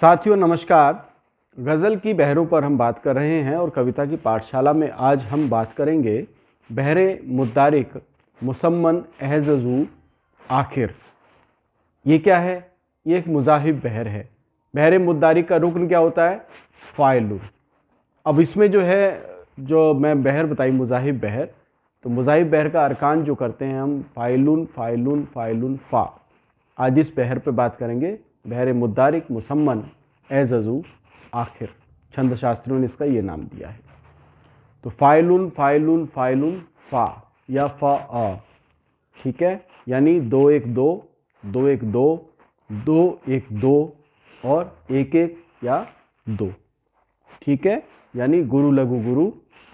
साथियों नमस्कार। गज़ल की बहरों पर हम बात कर रहे हैं और कविता की पाठशाला में आज हम बात करेंगे बहरे मुद्दारिक मुसम्मन एहज़ज़ू आखिर। ये क्या है? ये एक मुज़ाहिब बहर है। बहरे मुद्दारिक का रुकन क्या होता है? फ़ाइलुन। अब इसमें जो मैं बहर बताई मुज़ाहिब बहर, तो मुज़ाहिब बहर का अरकान जो करते हैं हम फ़ाइलुन फ़ाइलुन फ़ाइलुन फ़ा। आज इस बहर पे बात करेंगे, बहरे मुद्दारिक मुसम्मन एज़ज़ू आखिर। छंद शास्त्रियों ने इसका ये नाम दिया है। तो फ़ाइलुन फ़ाइलुन फ़ाइलुन फ़ा या फ़ा आ, ठीक है, यानी 2 1 2 2 1 2 2 1 2 और 1 1 या 2, ठीक है, यानी गुरु लघु गुरु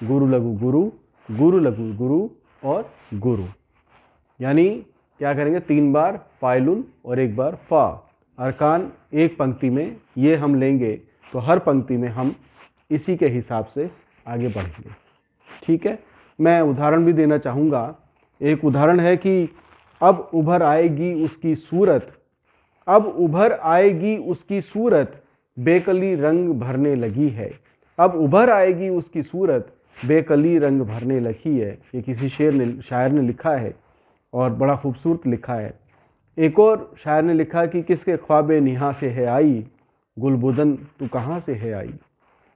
गुरु लघु गुरु गुरु लघु गुरु और गुरु। यानी क्या करेंगे? 3 बार फ़ाइलुन और 1 बार फ़ा। अरकान एक पंक्ति में ये हम लेंगे तो हर पंक्ति में हम इसी के हिसाब से आगे बढ़ेंगे, ठीक है। मैं उदाहरण भी देना चाहूँगा। एक उदाहरण है कि अब उभर आएगी उसकी सूरत, अब उभर आएगी उसकी सूरत बेकली रंग भरने लगी है। अब उभर आएगी उसकी सूरत बेकली रंग भरने लगी है। ये किसी शायर ने लिखा है और बड़ा खूबसूरत लिखा है। एक और शायर ने लिखा कि किसके ख्वाबे निहा से है आई, गुलबदन तू कहाँ से है आई।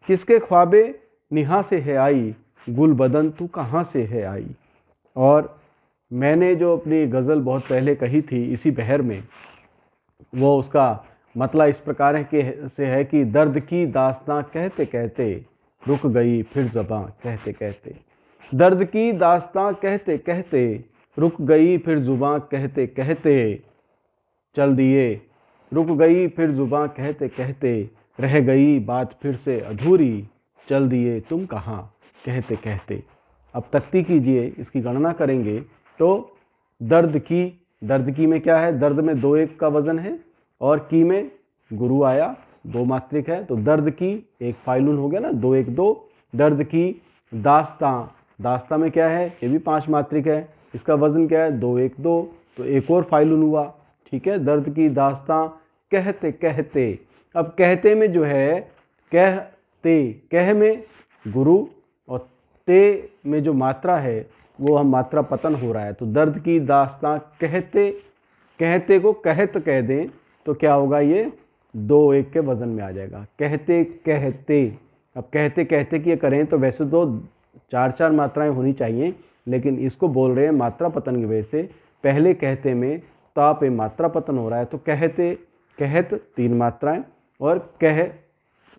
किसके ख्वाबे निहा से है आई, गुलबदन तू कहाँ से है आई। और मैंने जो अपनी गज़ल बहुत पहले कही थी इसी बहर में, वो उसका मतलब इस प्रकार है कि दर्द की दास्तां कहते कहते रुक गई फिर ज़बां कहते कहते। दर्द की दास्तां कहते कहते रुक गई फिर ज़ुबां कहते कहते। चल दिए रुक गई फिर ज़ुबां कहते कहते, रह गई बात फिर से अधूरी, चल दिए तुम कहाँ कहते कहते। अब तख्ती कीजिए, इसकी गणना करेंगे तो दर्द की में क्या है? दर्द में 2 1 का वज़न है और की में गुरु आया, 2 मात्रिक है, तो दर्द की एक फ़ाइलुन हो गया ना, 2 1 2। दर्द की दास्तां में क्या है? ये भी 5 मात्रिक है, इसका वज़न क्या है? 2 1 2, तो एक और फ़ाइलुन हुआ, ठीक है। दर्द की दास्तां कहते कहते। अब कहते में जो है कहते, कह में गुरु और ते में जो मात्रा है वो हम मात्रा पतन हो रहा है, तो दर्द की दास्तां कहते कहते को कहत कह दें तो क्या होगा? ये 2 1 के वज़न में आ जाएगा, कहते कहते। अब कहते कहते की करें तो वैसे तो 4 4 मात्राएं होनी चाहिए, लेकिन इसको बोल रहे हैं मात्रा पतन की वजह से पहले कहते में ता पे मात्रा पतन हो रहा है, तो कहते कहत 3 मात्राएं और कह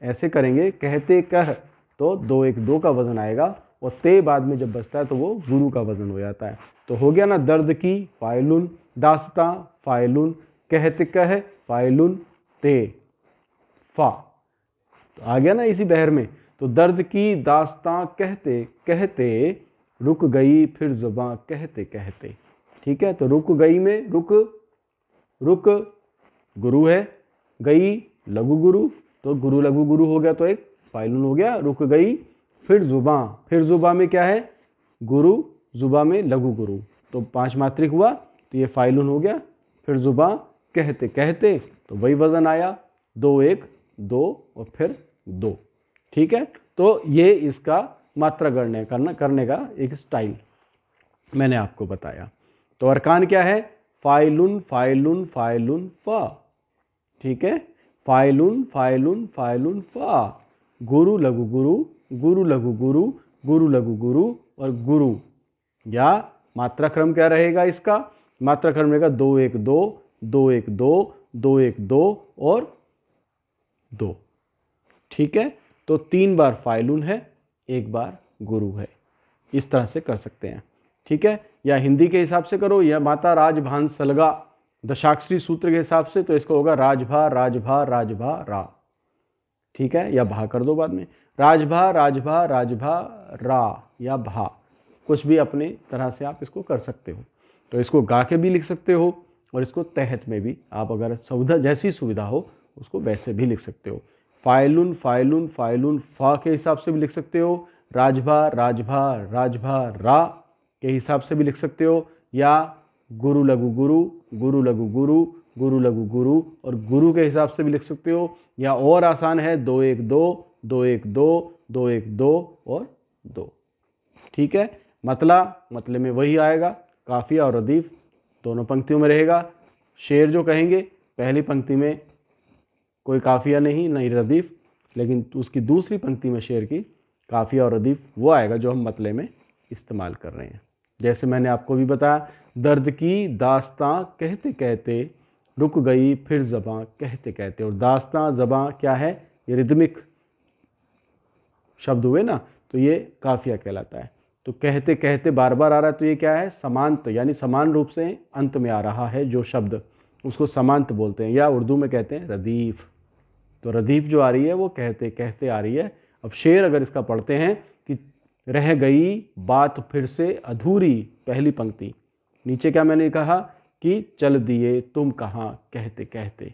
ऐसे करेंगे, कहते कह तो 2 1 2 का वज़न आएगा और ते बाद में जब बचता है तो वो गुरु का वज़न हो जाता है। तो हो गया ना, दर्द की फ़ाइलुन, दास्तां फ़ाइलुन, कहते कह फ़ाइलुन, ते फ़ा। तो आ गया ना इसी बहर में। तो दर्द की दास्तां कहते कहते रुक गई फिर ज़ुबां कहते कहते, ठीक है। तो रुक गई में रुक गुरु है, गई लघु गुरु, तो गुरु लघु गुरु हो गया तो एक फ़ाइलुन हो गया, रुक गई। फिर ज़ुबां में क्या है? गुरु, ज़ुबां में लघु गुरु, तो 5 मात्रिक हुआ, तो ये फ़ाइलुन हो गया। फिर ज़ुबां कहते कहते, तो वही वज़न आया, 2 1 2 और फिर 2, ठीक है। तो ये इसका मात्रा करने का एक स्टाइल मैंने आपको बताया। तो अरकान क्या है? फ़ाइलुन फ़ाइलुन फ़ाइलुन फ़ा, ठीक है। फ़ाइलुन फ़ाइलुन फ़ाइलुन फ़ा, गुरु लघु गुरु गुरु लघु गुरु गुरु लघु गुरु और गुरु। या मात्रा क्रम क्या रहेगा इसका? मात्रा क्रम रहेगा 2 1 2 2 1 2 2 1 2 और 2, ठीक है। तो 3 बार फ़ाइलुन है, 1 बार गुरु है। इस तरह से कर सकते हैं, ठीक है। या हिंदी के हिसाब से करो, या माता राजभान सलगा दशाक्षरी सूत्र के हिसाब से, तो इसका होगा राजभा राजभा राजभा रा, ठीक है। या भा कर दो बाद में, राजभा राजभा राजभा रा या भा, कुछ भी अपने तरह से आप इसको कर सकते हो। तो इसको गा के भी लिख सकते हो और इसको तहत में भी आप अगर सुविधा जैसी सुविधा हो उसको वैसे भी लिख सकते हो। फ़ाइलुन फ़ाइलुन फ़ाइलुन फ़ा के हिसाब से भी लिख सकते हो, राजभा राजभा राजभा रा के हिसाब से भी लिख सकते हो, या गुरु लघु गुरु गुरु लघु गुरु गुरु लघु गुरु, और गुरु के हिसाब से भी लिख सकते हो, या और आसान है 2 1 2 2 1 2 2 1 2 और 2। ठीक है, मतले में वही आएगा, काफिया और रदीफ दोनों पंक्तियों में रहेगा। शेर जो कहेंगे पहली पंक्ति में कोई काफिया नहीं रदीफ, लेकिन उसकी दूसरी पंक्ति में शेर की काफिया और रदीफ वो आएगा जो हम मतले में इस्तेमाल कर रहे हैं। जैसे मैंने आपको भी बताया, दर्द की दास्तां कहते कहते रुक गई फिर ज़बां कहते कहते, और दास्तां ज़बां क्या है, ये रिदमिक शब्द हुए ना, तो ये काफिया कहलाता है। तो कहते कहते बार बार आ रहा है, तो ये क्या है, समांत, यानी समान रूप से अंत में आ रहा है जो शब्द, उसको समांत बोलते हैं, या उर्दू में कहते हैं रदीफ। तो रदीफ जो आ रही है वो कहते कहते आ रही है। अब शेर अगर इसका पढ़ते हैं कि रह गई बात फिर से अधूरी, पहली पंक्ति, नीचे क्या मैंने कहा कि चल दिए तुम कहाँ कहते कहते।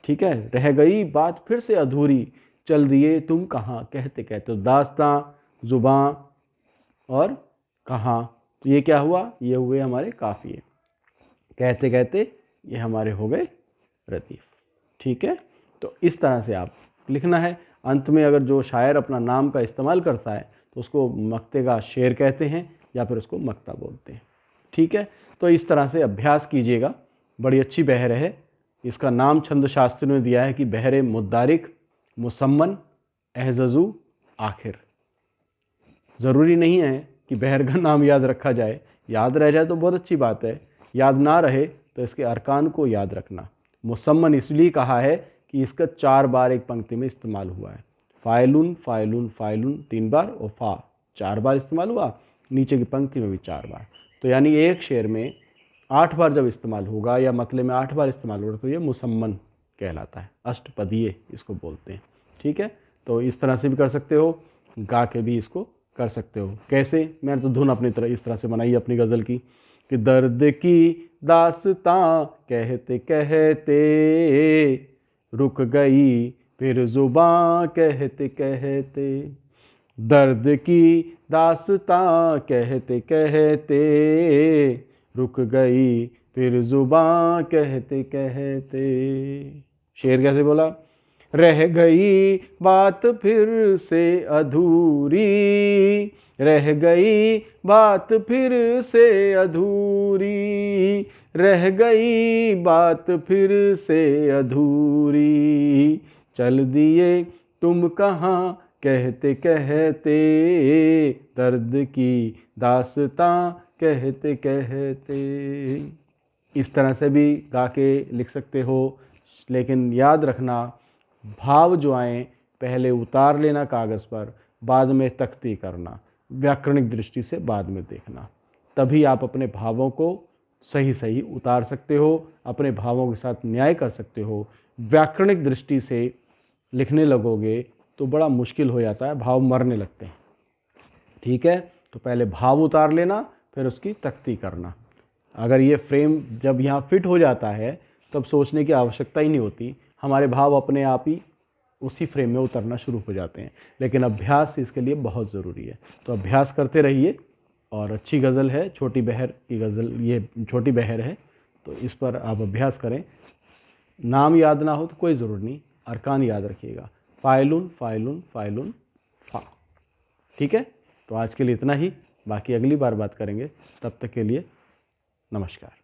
ठीक है, रह गई बात फिर से अधूरी, चल दिए तुम कहाँ कहते कहते। तो दास्तां, जुबां और कहाँ, तो ये क्या हुआ, ये हुए हमारे काफिए। कहते कहते ये हमारे हो गए रदीफ। ठीक है, तो इस तरह से आप लिखना है। अंत में अगर जो शायर अपना नाम का इस्तेमाल करता है तो उसको मक्ते का शेर कहते हैं, या फिर उसको मक्ता बोलते हैं। ठीक है, तो इस तरह से अभ्यास कीजिएगा। बड़ी अच्छी बहर है। इसका नाम छंद शास्त्रियों ने दिया है कि बहरे मुद्दारिक मुसम्मन एहज़ज़ू आखिर। ज़रूरी नहीं है कि बहर का नाम याद रखा जाए, याद रह जाए तो बहुत अच्छी बात है, याद ना रहे तो इसके अरकान को याद रखना। मुसम्मन इसलिए कहा है कि इसका 4 बार एक पंक्ति में इस्तेमाल हुआ है। फ़ाइलुन फ़ाइलुन फ़ाइलुन 3 बार और फ़ा 4 बार इस्तेमाल हुआ, नीचे की पंक्ति में भी 4 बार। तो यानी एक शेर में 8 बार जब इस्तेमाल होगा, या मतले में 8 बार इस्तेमाल होगा, तो ये मुसम्मन कहलाता है, अष्टपदीय इसको बोलते हैं। ठीक है, तो इस तरह से भी कर सकते हो, गा के भी इसको कर सकते हो। कैसे, मैंने तो धुन अपनी तरह इस तरह से बनाई अपनी गज़ल की कि दर्द की दास्तां कहते कहते रुक गई फिर ज़ुबां कहते कहते, दर्द की दास्तां कहते कहते रुक गई फिर ज़ुबां कहते कहते। शेर कैसे बोला, रह गई बात फिर से अधूरी, रह गई बात फिर से अधूरी, रह गई बात फिर से अधूरी, चल दिए तुम कहाँ कहते कहते, दर्द की दास्तां कहते कहते। इस तरह से भी गा के लिख सकते हो, लेकिन याद रखना भाव जो आए पहले उतार लेना कागज़ पर, बाद में तख्ती करना, व्याकरणिक दृष्टि से बाद में देखना, तभी आप अपने भावों को सही सही उतार सकते हो, अपने भावों के साथ न्याय कर सकते हो। व्याकरणिक दृष्टि से लिखने लगोगे तो बड़ा मुश्किल हो जाता है, भाव मरने लगते हैं। ठीक है, तो पहले भाव उतार लेना, फिर उसकी तख्ती करना। अगर ये फ्रेम जब यहाँ फिट हो जाता है तब सोचने की आवश्यकता ही नहीं होती, हमारे भाव अपने आप ही उसी फ्रेम में उतरना शुरू हो जाते हैं। लेकिन अभ्यास इसके लिए बहुत ज़रूरी है, तो अभ्यास करते रहिए। और अच्छी गज़ल है, छोटी बहर की गज़ल, ये छोटी बहर है, तो इस पर आप अभ्यास करें। नाम याद ना हो तो कोई ज़रूर नहीं, अरकान याद रखिएगा, फ़ाइलुन फ़ाइलुन फ़ाइलुन फ़ा। ठीक है, तो आज के लिए इतना ही, बाकी अगली बार बात करेंगे। तब तक के लिए नमस्कार।